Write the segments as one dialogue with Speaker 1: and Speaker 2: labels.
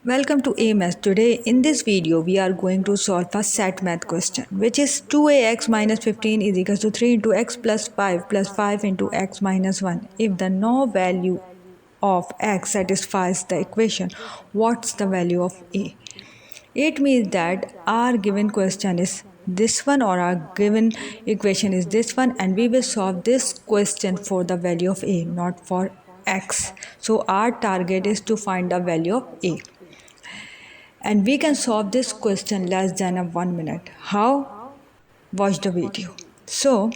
Speaker 1: Welcome to AMS. Today in this video we are going to solve a set math question which is 2ax minus 15 is equals to 3 into x plus 5 into x minus 1. If the no value of x satisfies the equation, what's the value of a? It means that our given question is this one or our given equation is this one, and we will solve this question for the value of a, not for x. So our target is to find the value of a. And we can solve this question less than a 1 minute. How? Watch the video. So,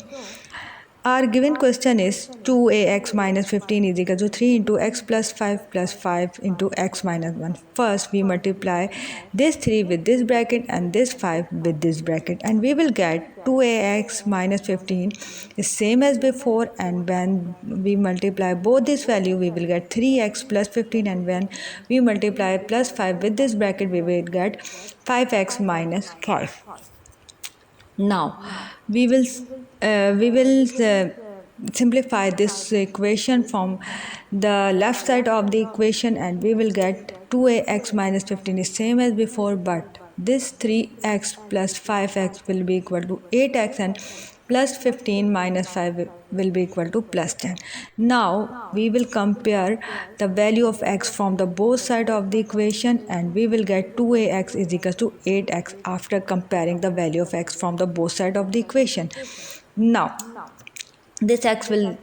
Speaker 1: our given question is 2ax minus 15 is equal to 3 into x plus 5 into x minus 1. First, we multiply this 3 with this bracket and this 5 with this bracket, and we will get 2ax minus 15 is same as before, and when we multiply both this value we will get 3x plus 15, and when we multiply plus 5 with this bracket we will get 5x minus 5. Now we will simplify this equation from the left side of the equation, and we will get 2ax minus 15 is same as before, but this 3x plus 5x will be equal to 8x, and plus 15 minus 5 will be equal to plus 10. Now we will compare the value of x from the both side of the equation, and we will get 2ax is equal to 8x after comparing the value of x from the both side of the equation. Now this x will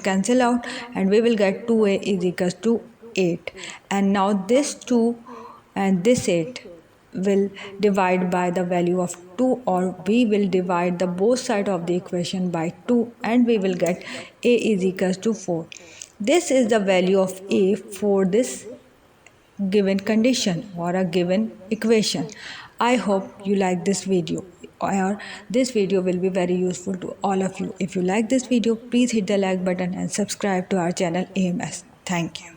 Speaker 1: cancel out, and we will get 2a is equal to 8, and now this 2 and this 8 will divide by the value of 2, or we will divide the both side of the equation by 2, and we will get a is equal to 4. This is the value of a for this given condition or a given equation. I hope you like this video, or this video will be very useful to all of you. If you like this video, please hit the like button and subscribe to our channel AMS. Thank you.